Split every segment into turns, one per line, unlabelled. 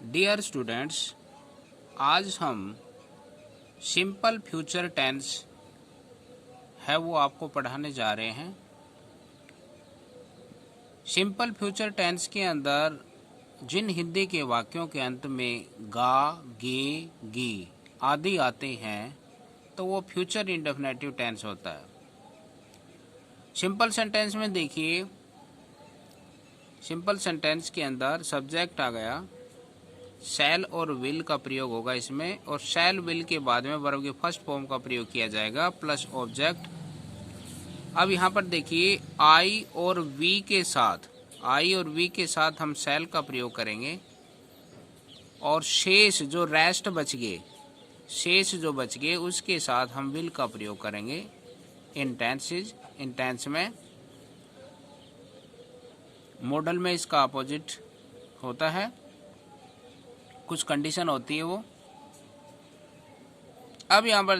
Dear students, आज हम simple future tense है वो आपको पढ़ाने जा रहे हैं। सिंपल फ्यूचर टेंस के अंदर जिन हिंदी के वाक्यों के अंत में गा, गे, गी आदि आते हैं तो वो फ्यूचर इंडेफिनेटिव टेंस होता है। सिंपल सेंटेंस में देखिए, सिंपल सेंटेंस के अंदर सब्जेक्ट आ गया, शैल और विल का प्रयोग होगा इसमें, और शैल विल के बाद में वर्ब के फर्स्ट फॉर्म का प्रयोग किया जाएगा प्लस ऑब्जेक्ट। अब यहाँ पर देखिए आई और वी के साथ हम शैल का प्रयोग करेंगे, और शेष जो बच गए उसके साथ हम विल का प्रयोग करेंगे इन टेंस में। मॉडल में इसका अपोजिट होता है, कुछ कंडीशन होती है वो। अब यहाँ पर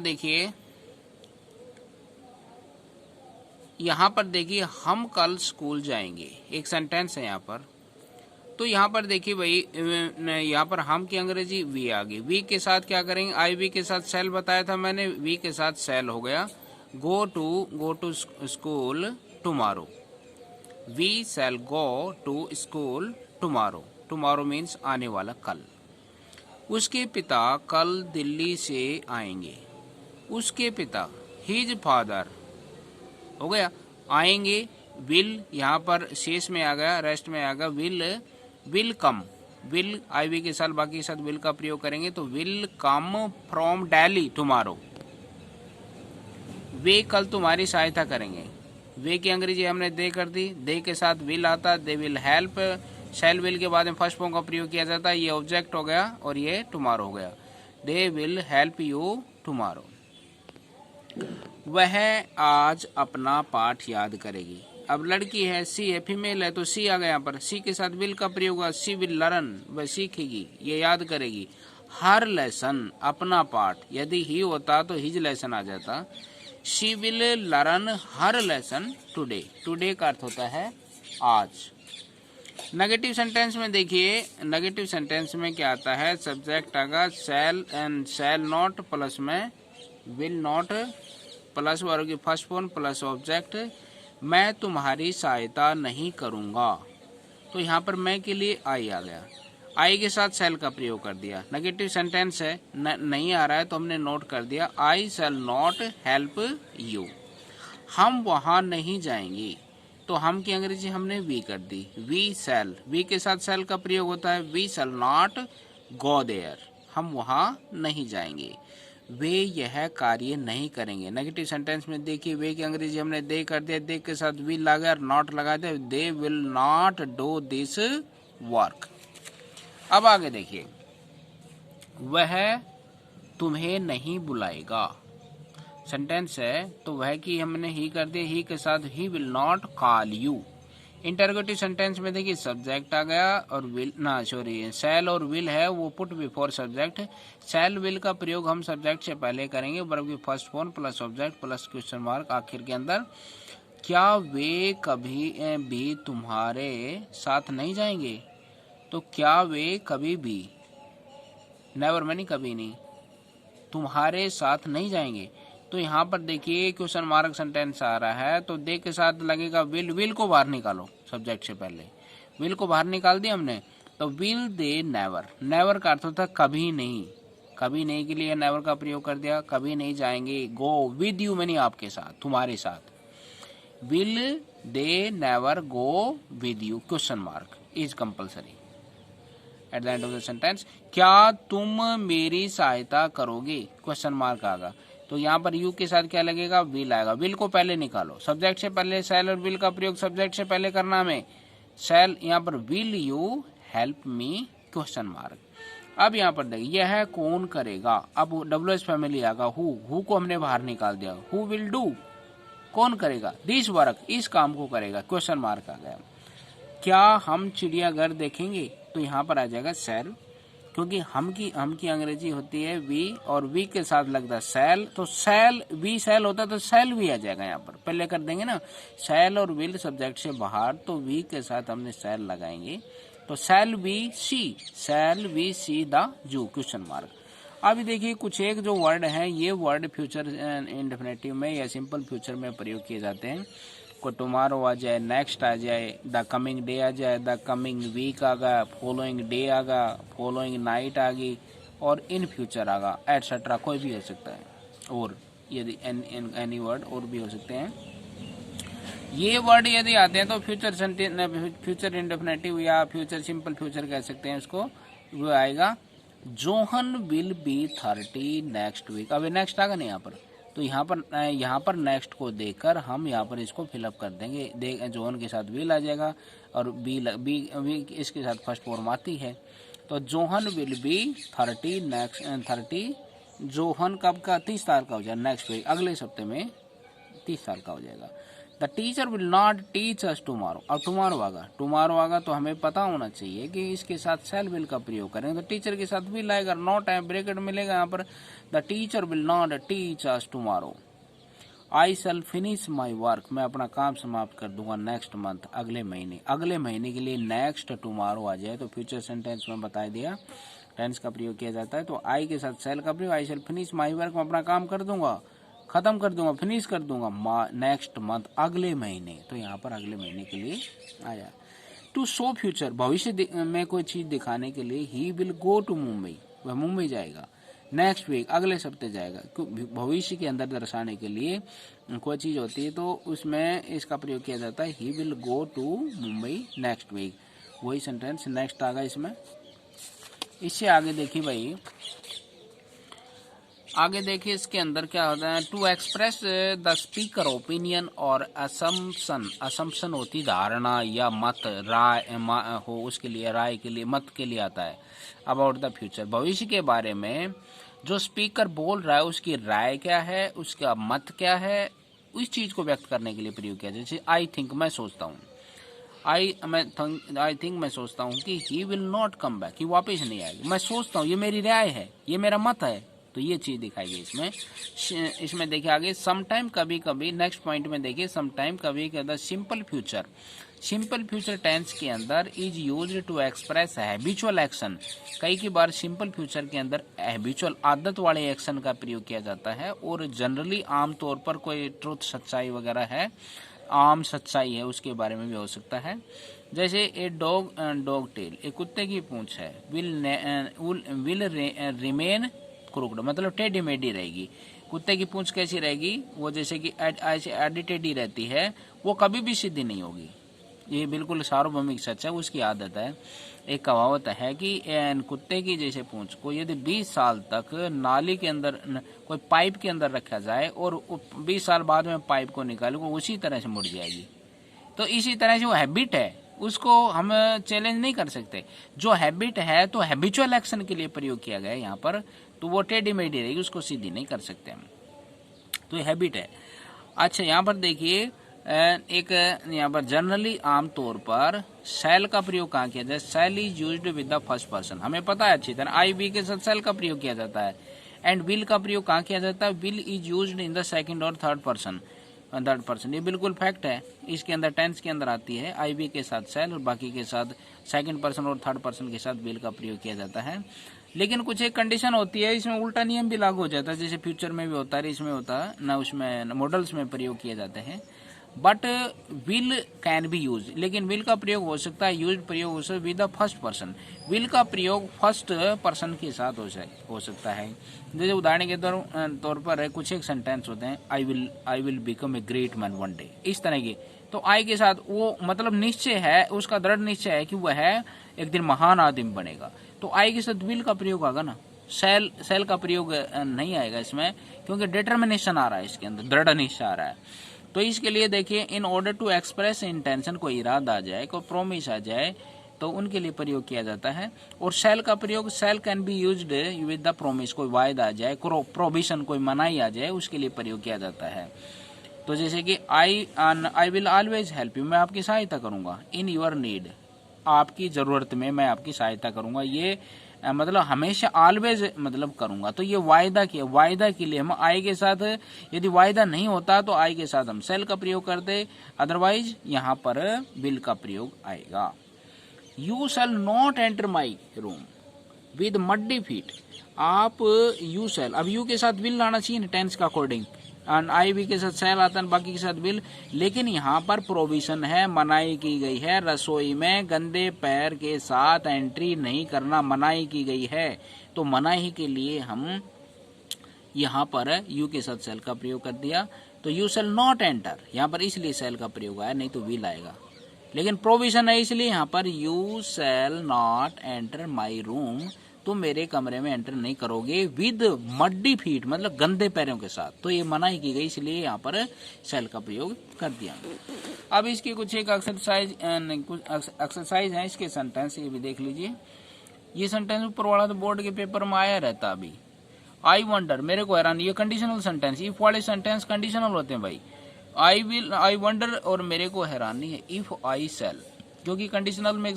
देखिए हम कल स्कूल जाएंगे, एक सेंटेंस है यहाँ पर। तो यहाँ पर देखिए भाई, यहाँ पर हम की अंग्रेजी वी आ गई। वी के साथ क्या करेंगे, आई वी के साथ सेल बताया था मैंने, वी के साथ सेल हो गया। Go to school tomorrow, we shall go to school tomorrow. Tomorrow means आने वाला कल। उसके पिता कल दिल्ली से आएंगे। उसके पिता हिज फादर हो गया, आएंगे। विल यहाँ पर शेष में आ गया, रेस्ट में आ गया। Will come, will I we के साथ बाकी के साथ विल का प्रयोग करेंगे तो will come from Delhi tomorrow. वे कल तुम्हारी सहायता करेंगे। वे की अंग्रेजी हमने दे कर दी, दे के साथ विल आता, they will help. Shell will के बाद में फर्स्ट फॉर्म का प्रयोग किया जाता है, ये ऑब्जेक्ट हो गया और ये टुमारो हो गया। They will help you tomorrow. वह आज अपना पाठ याद करेगी। अब लड़की है, सी है, फीमेल है तो सी आ गया यहाँ पर। सी के साथ विल का प्रयोग हुआ, सी विल लर्न, वह सीखेगी, ये याद करेगी। हर लेसन, अपना पाठ, यदि ही होता तो हिज लेसन आ जाता। She will learn her lesson today. Today का अर्थ होता है आज। नेगेटिव सेंटेंस में देखिए, नेगेटिव सेंटेंस में क्या आता है, सब्जेक्ट आगा shall and shall not plus में विल नॉट प्लस वर्ब की फर्स्ट फॉर्म प्लस ऑब्जेक्ट। मैं तुम्हारी सहायता नहीं करूंगा, तो यहाँ पर मैं के लिए आई आ गया, आई के साथ शैल का प्रयोग कर दिया। नेगेटिव सेंटेंस है, नहीं आ रहा है तो हमने नोट कर दिया, आई शैल नॉट हेल्प यू। हम वहां नहीं जाएंगे, तो हम की अंग्रेजी हमने वी कर दी। वी शैल, वी के साथ शैल का प्रयोग होता है। We shall not go there, हम वहां नहीं जाएंगे। वे यह कार्य नहीं करेंगे। नेगेटिव सेंटेंस में देखिए, वे की अंग्रेजी हमने दे कर दिया, दे के साथ विल लगा और नॉट लगा दिया। They will not do this work. अब आगे देखिए, वह तुम्हें नहीं बुलाएगा। सेंटेंस है तो वह की हमने ही कर दिया, ही के साथ ही will not call you. Interrogative sentence में देखिए सब्जेक्ट आ गया और विल शैल और विल है वो put before subject. Shell will का प्रयोग हम सब्जेक्ट से पहले करेंगे, वर्ब की first form plus object plus question mark आखिर के अंदर। क्या वे कभी भी तुम्हारे साथ नहीं जाएंगे, तो क्या वे कभी भी, नेवर मैंने कभी नहीं, तुम्हारे साथ नहीं जाएंगे। तो यहाँ पर देखिए क्वेश्चन मार्क सेंटेंस आ रहा है, तो दे के साथ लगेगा विल। विल को बाहर निकालो, सब्जेक्ट से पहले विल को बाहर निकाल दिया हमने, तो विल दे नेवर। नेवर का अर्थ होता है कभी नहीं, कभी नहीं के लिए नेवर का प्रयोग कर दिया, कभी नहीं जाएंगे। गो विद यू मैंने आपके साथ, तुम्हारे साथ। Will they never go with you, question mark is compulsory at the end of the sentence. क्या तुम मेरी सहायता करोगे, क्वेश्चन मार्क आएगा, तो यहाँ पर यू के साथ क्या लगेगा, विल आएगा। विल को पहले निकालो, सब्जेक्ट से पहले शैल और विल का प्रयोग सब्जेक्ट से पहले करना हमें। शैल यहाँ पर will you help me, question mark. अब यहाँ पर देखिए, यह कौन करेगा। अब WH फैमिली आएगा, हु को हमने बाहर निकाल दिया। हु विल डू, कौन करेगा, दिस वर्क, इस काम को करेगा, क्वेश्चन मार्क आ गया। क्या हम चिड़ियाघर देखेंगे, तो यहाँ पर आ जाएगा शैल, क्योंकि हम की अंग्रेजी होती है वी, और वी के साथ लगता है शैल, तो शैल वी शैल होता तो शैल भी आ जाएगा। यहाँ पर पहले कर देंगे ना, शैल और विल सब्जेक्ट से बाहर, तो वी के साथ हमने शैल लगाएंगे। तो shall we see the zoo question mark. अभी देखिए कुछ एक जो वर्ड है, ये वर्ड फ्यूचर इंडेफिनेटिव में या सिंपल फ्यूचर में प्रयोग किए जाते हैं। को टुमारो आ जाए, नेक्स्ट आ जाए, द कमिंग डे आ जाए, द कमिंग वीक आ गया, फॉलोइंग डे आ गया, फॉलोइंग नाइट आ गई, और इन फ्यूचर आ गया, एटसेट्रा कोई भी हो सकता है, और यदि एनी वर्ड और भी हो सकते हैं। ये वर्ड यदि आते हैं तो फ्यूचर इंडेफिनेटिव या फ्यूचर सिंपल फ्यूचर कह सकते हैं उसको, वो आएगा John will be 30 next week. अभी नेक्स्ट आगा नहीं यहाँ पर, तो यहाँ पर नेक्स्ट को देकर हम यहाँ पर इसको फिलअप कर देंगे। जोहन के साथ विल आ जाएगा और बी इसके साथ फर्स्ट फॉर्म आती है, तो जोहन विल बी 30 जोहन कब का 30 साल का हो जाएगा, नेक्स्ट वीक अगले सप्ताह में 30 साल का हो जाएगा। The teacher will not teach us tomorrow. अब टुमारो आगा तो हमें पता होना चाहिए कि इसके साथ शैल विल का प्रयोग करेंगे, तो टीचर के साथ विल आएगा, नॉट है, ब्रैकेट मिलेगा यहाँ पर। The teacher will not teach us tomorrow. I shall finish my work. मैं अपना काम समाप्त कर दूंगा नेक्स्ट मंथ, अगले महीने के लिए नेक्स्ट टुमारो आ जाए तो फ्यूचर सेंटेंस में बता दिया टेंस का प्रयोग किया जाता है। तो आई के साथ शैल का प्रयोग, आई शैल फिनिश माई वर्क, मैं अपना काम कर दूंगा, खत्म कर दूंगा, फिनिश कर दूंगा नेक्स्ट मंथ, अगले महीने। तो यहाँ पर अगले महीने के लिए आया। टू शो फ्यूचर, भविष्य में कोई चीज दिखाने के लिए, he will go to Mumbai, वह मुंबई जाएगा। नेक्स्ट वीक, अगले सप्ताह जाएगा। भविष्य के अंदर दर्शाने के लिए कोई चीज होती है तो उसमें इसका प्रयोग किया जाता है, he will go to Mumbai next week. वही सेंटेंस नेक्स्ट आ गया इसमें। इससे आगे देखिए भाई, आगे देखिए इसके अंदर क्या होता है। To express the speaker opinion और असम्पशन होती धारणा या मत, राय हो, उसके लिए राय के लिए, मत के लिए आता है। अबाउट द फ्यूचर, भविष्य के बारे में जो स्पीकर बोल रहा है उसकी राय क्या है, उसका मत क्या है, उस चीज को व्यक्त करने के लिए प्रयोग किया। जैसे आई थिंक, मैं सोचता हूँ, आई थिंक मैं सोचता हूँ कि he will not come back, he वापस नहीं आएगी। मैं सोचता हूँ, ये मेरी राय है, ये मेरा मत है, तो ये चीज दिखाई गई इसमें देखिए आगे समटाइम, कभी कभी। नेक्स्ट पॉइंट में देखिए समटाइम, कभी के अंदर सिंपल फ्यूचर टेंस के अंदर is used to express habitual action. कई की बार सिंपल फ्यूचर के अंदर हैबिचुअल आदत वाले एक्शन का प्रयोग किया जाता है, और जनरली आमतौर पर कोई ट्रुथ, सच्चाई वगैरह है, आम सच्चाई है, उसके बारे में भी हो सकता है। जैसे ए डॉग टेल, एक कुत्ते की पूंछ है, विल रिमेन क्रूक्ड, मतलब टेढ़ी मेढ़ी रहेगी। कुत्ते की पूंछ कैसी रहेगी, वो जैसे कि ऐसे आधी टेढ़ी रहती है, वो कभी भी सीधी नहीं होगी। ये बिल्कुल सार्वभौमिक सच है, उसकी आदत है। एक कहावत है कि कुत्ते की जैसे पूंछ को यदि 20 साल तक नाली के अंदर, कोई पाइप के अंदर रखा जाए और 20 साल बाद में पाइप को निकाले, वो उसी तरह से मुड़ जाएगी। तो इसी तरह से वो हैबिट है, उसको हम चैलेंज नहीं कर सकते। जो हैबिट है तो हैबिचुअल एक्शन के लिए प्रयोग किया गया है यहाँ पर, तो वो टेढ़ी मेढ़ी रहेगी, उसको सीधी नहीं कर सकते हम, तो ये हैबिट है। अच्छा, यहाँ पर देखिए एक यहाँ पर जनरली आमतौर पर शैल का प्रयोग कहाँ किया जाए। Shall is used with the first person, हमें पता है अच्छी तरह, आई बी के साथ शैल का प्रयोग किया जाता है। एंड विल का प्रयोग कहाँ किया जाता है, will is used in the second और थर्ड पर्सन। ये बिल्कुल फैक्ट है, इसके अंदर टेंस के अंदर आती है, आई बी के साथ शैल और बाकी के साथ सेकंड पर्सन और थर्ड पर्सन के साथ विल का प्रयोग किया जाता है। लेकिन कुछ एक कंडीशन होती है, इसमें उल्टा नियम भी लागू हो जाता है, जैसे फ्यूचर में भी होता है, इसमें होता है ना, उसमें मॉडल्स में प्रयोग किए जाते हैं। But will can be use, लेकिन विल का प्रयोग हो सकता है, यूज प्रयोग हो सकता है with the first person. Will का प्रयोग फर्स्ट पर्सन के साथ हो सकता है। जैसे उदाहरण के तौर पर कुछ एक सेंटेंस होते हैं, I will become a great man one day, इस तरह के। तो आई के साथ वो मतलब निश्चय है, उसका दृढ़ निश्चय है कि वह एक दिन महान आदमी बनेगा, तो आई के साथ विल का प्रयोग आएगा ना, सेल का प्रयोग नहीं आएगा इसमें, क्योंकि डिटर्मिनेशन आ रहा है इसके अंदर, दृढ़ निश्चय आ रहा है। तो इसके लिए देखिए, in order to express intention, कोई इरादा आ जाए, कोई प्रोमिस आ जाए, तो उनके लिए प्रयोग किया जाता है। और शैल का प्रयोग, shall can be used with the promise, कोई वायदा आ जाए, प्रोविजन, कोई मनाही आ जाए, उसके लिए प्रयोग किया जाता है। तो जैसे कि I will always help you, मैं आपकी सहायता करूंगा, इन योर नीड, आपकी जरूरत में मैं आपकी सहायता करूंगा, ये मतलब हमेशा ऑलवेज मतलब करूंगा। तो ये वायदा के लिए हम आई के साथ, यदि वायदा नहीं होता तो आई के साथ हम शैल का प्रयोग करते, अदरवाइज यहाँ पर विल का प्रयोग आएगा। You shall not enter my room with muddy feet. आप यू शैल, अब यू के साथ विल आना चाहिए ना टेंस का अकॉर्डिंग, एंड आई भी के साथ शैल आता है, बाकी के साथ विल। लेकिन यहाँ पर प्रोविजन है, मनाही की गई है, रसोई में गंदे पैर के साथ एंट्री नहीं करना मनाही की गई है। तो मनाही के लिए हम यहाँ पर यू के साथ शैल का प्रयोग कर दिया। तो यू शैल नॉट एंटर, यहाँ पर इसलिए शैल का प्रयोग आया, नहीं तो विल आएगा। लेकिन प्रोविजन है इसलिए यहाँ पर you shall not enter my room, तुम मेरे कमरे में एंटर नहीं करोगे विद मड्डी फीट, मतलब गंदे पैरों के साथ। तो ये मनाही की गई, इसलिए यहाँ पर शैल का प्रयोग कर दिया। अब इसकी कुछ एक एक्सरसाइज है, इसके सेंटेंस ये भी देख लीजिए। ये सेंटेंस ऊपर वाला तो बोर्ड के पेपर में आया रहता अभी। आई वंडर, मेरे को हैरान, ये कंडीशनल सेंटेंस, इफ वाले सेंटेंस कंडीशनल होते हैं भाई। आई वंडर और मेरे को हैरानी है इफ आई सेल, क्योंकि कंडीशनल में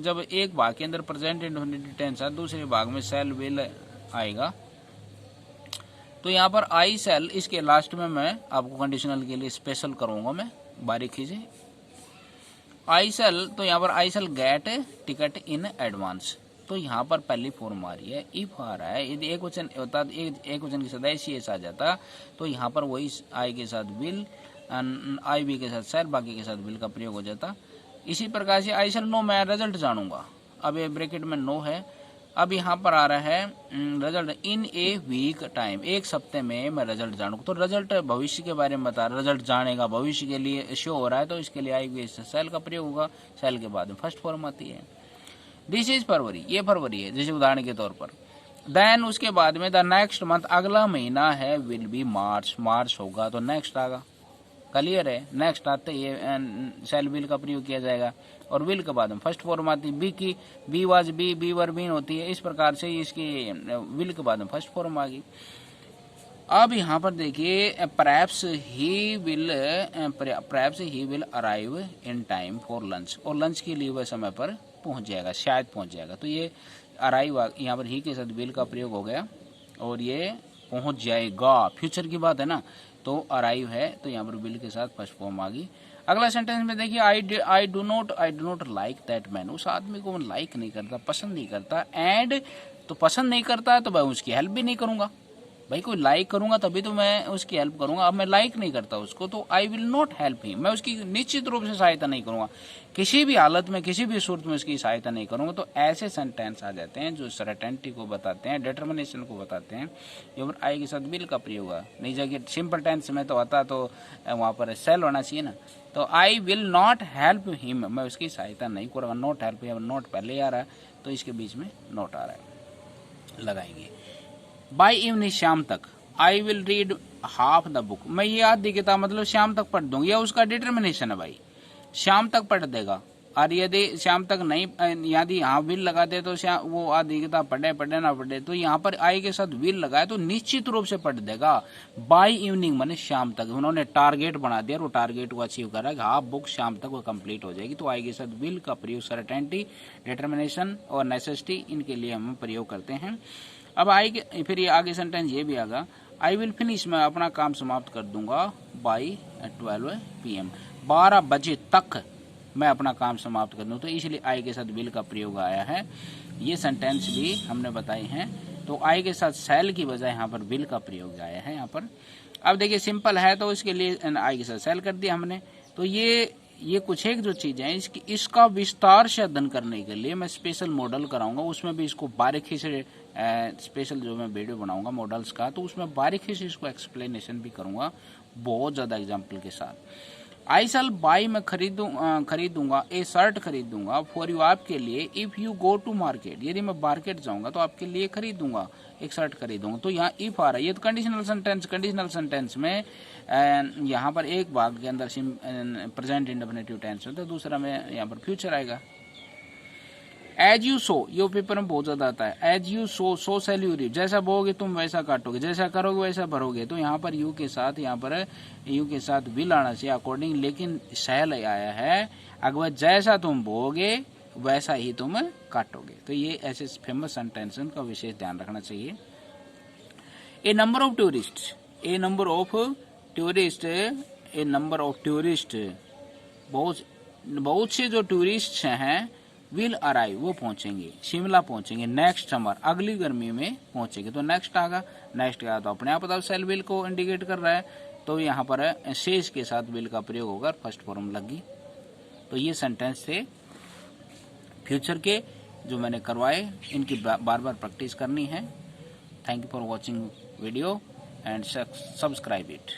जब एक भाग के अंदर प्रेजेंट इंडेफिनिट टेंस है, दूसरे भाग में सेल विल आएगा। तो यहाँ पर आई सेल, इसके लास्ट में मैं आपको कंडीशनल के लिए स्पेशल करूंगा मैं बारीकी से। आई सेल, तो यहाँ पर I shall get ticket in advance. तो यहाँ पर पहली फॉर्म आ रही है, इफ आ रहा है, यदि एक वचन होता तो एक वचन के साथ एस आ जाता, तो यहाँ पर वही आई के साथ विल, आई बी के साथ सेल, बाकी के साथ विल का प्रयोग हो जाता। इसी प्रकार से आई शैल नो, मैं रिजल्ट जानूंगा, अब ये ब्रैकेट में नो है। अब यहाँ पर आ रहा है result in a week time, एक सप्ते में मैं रिजल्ट जानूंगा। तो रिजल्ट भविष्य के बारे में बता रहा, रिजल्ट जानेगा, भविष्य के लिए शो हो रहा है, तो इसके लिए आई बी सेल का प्रयोग होगा। सेल के बाद में फर्स्ट फॉर्म आती है। दिस इज फरवरी, ये फरवरी है जैसे उदाहरण के तौर पर। देन उसके बाद में द नेक्स्ट मंथ, अगला महीना है, विल बी मार्च, मार्च होगा तो नेक्स्ट आगा। क्लियर है, नेक्स्ट आते ये सेल विल का प्रयोग किया जाएगा। और विल के बाद में फर्स्ट फॉर्म आती है, बी की, be was be, be were been होती है। इस प्रकार से इसकी विल के बाद में फर्स्ट फॉर्म आ गई। अब यहाँ पर देखिए perhaps he will arrive in time for lunch, और लंच के लिए वह समय पर पहुंच जाएगा, शायद पहुंच जाएगा। तो ये अराइव यहाँ पर ही के साथ विल का प्रयोग हो गया, और ये पहुंच जाएगा, फ्यूचर की बात है ना, तो अराइव है, तो यहाँ पर विल के साथ फर्स्ट फॉर्म आ गई। अगला सेंटेंस में देखिए I do not like that man, उस आदमी को मैं लाइक नहीं करता, पसंद नहीं करता। एंड, तो पसंद नहीं करता है तो मैं उसकी हेल्प भी नहीं करूंगा। भाई कोई लाइक करूंगा तभी तो मैं उसकी हेल्प करूंगा। अब मैं लाइक नहीं करता उसको, तो I will not help him, मैं उसकी निश्चित रूप से सहायता नहीं करूंगा, किसी भी हालत में, किसी भी सूरत में उसकी सहायता नहीं करूंगा। तो ऐसे सेंटेंस आ जाते हैं जो सर्टेनिटी को बताते हैं, डिटर्मिनेशन को बताते हैं, जो आई के साथ विल का प्रयोग है। नहीं जगह सिंपल टेंस में तो आता तो वहां पर सेल होना चाहिए ना। तो I will not help him, मैं उसकी सहायता नहीं करूंगा। नॉट हेल्प हिम, नॉट पहले आ रहा है तो इसके बीच में नॉट आ रहा है, लगाएंगे। बाय इवनिंग, शाम तक, I will read half the book, मैं ये आधी किताब मतलब शाम तक पढ़ दूंगी, या उसका डिटर्मिनेशन है भाई, शाम तक पढ़ देगा। और यदि शाम तक नहीं, यदि यहाँ विल लगा दे तो वो आधी किताब पढ़े ना पढ़े, तो यहाँ पर आई के साथ विल लगाए तो निश्चित रूप से पढ़ देगा। बाय इवनिंग माने शाम तक, उन्होंने टारगेट बना दिया, वो टारगेट को अचीव करा, हाफ बुक शाम तक वो कंप्लीट हो जाएगी। तो आई के साथ विल का प्रयोग सर्टेनिटी, डिटर्मिनेशन और नेसेसिटी, इनके लिए हम प्रयोग करते हैं। अब आई के फिर ये आगे सेंटेंस ये भी आगा, आई विल फिनिश, मैं अपना काम समाप्त कर दूंगा बाई 12 PM, 12 बजे तक मैं अपना काम समाप्त कर दूं। तो इसलिए आई के साथ विल का प्रयोग आया है। ये सेंटेंस भी हमने बताए हैं। तो आई के साथ सेल की बजाय यहाँ पर विल का प्रयोग आया है यहाँ पर। अब देखिए सिंपल है तो इसके लिए आई के साथ सेल कर दिया हमने। तो ये कुछ एक जो चीजें हैं इसका विस्तार से अध्ययन करने के लिए मैं स्पेशल मॉडल कराऊंगा, उसमें भी इसको बारीकी से स्पेशल जो मैं वीडियो बनाऊंगा मॉडल्स का, तो उसमें बारीकी से इसको एक्सप्लेनेशन भी करूंगा बहुत ज्यादा एग्जाम्पल के साथ। आई शैल बाई, मैं खरीदूंगा ए शर्ट खरीदूंगा, फॉर यू, आपके लिए, if you go to market, यदि मैं मार्केट जाऊंगा तो आपके लिए खरीदूंगा, एक शर्ट खरीदूंगा। तो यहाँ इफ आ रहा है, ये तो कंडीशनल सेंटेंस में यहाँ पर एक भाग के अंदर प्रेजेंट इंडेफिनिटिव टेंस होता है, दूसरा में यहाँ पर फ्यूचर आएगा। एज यू सो, ये पेपर में बहुत ज्यादा आता है। As you sow shall you reap, जैसा बोगे तुम वैसा काटोगे, जैसा करोगे वैसा भरोगे। तो यहाँ पर यू के साथ विल आना चाहिए अकॉर्डिंग, लेकिन शैल आया है। अगर जैसा तुम बोगे वैसा ही तुम काटोगे। तो ये ऐसे फेमस सेंटेंस का विशेष ध्यान रखना चाहिए। ए नंबर ऑफ टूरिस्ट, बहुत से जो टूरिस्ट हैं विल अराइव वो पहुंचेंगे, शिमला पहुंचेंगे, नेक्स्ट समर अगली गर्मी में पहुंचेंगे। तो नेक्स्ट आगा, नेक्स्ट का तो अपने आप पता सेल विल को इंडिकेट कर रहा है, तो यहाँ पर शेष के साथ विल का प्रयोग होकर फर्स्ट फॉर्म लगी। तो ये सेंटेंस थे फ्यूचर के जो मैंने करवाए, इनकी बार बार प्रैक्टिस करनी है। Thank you for watching video and subscribe it.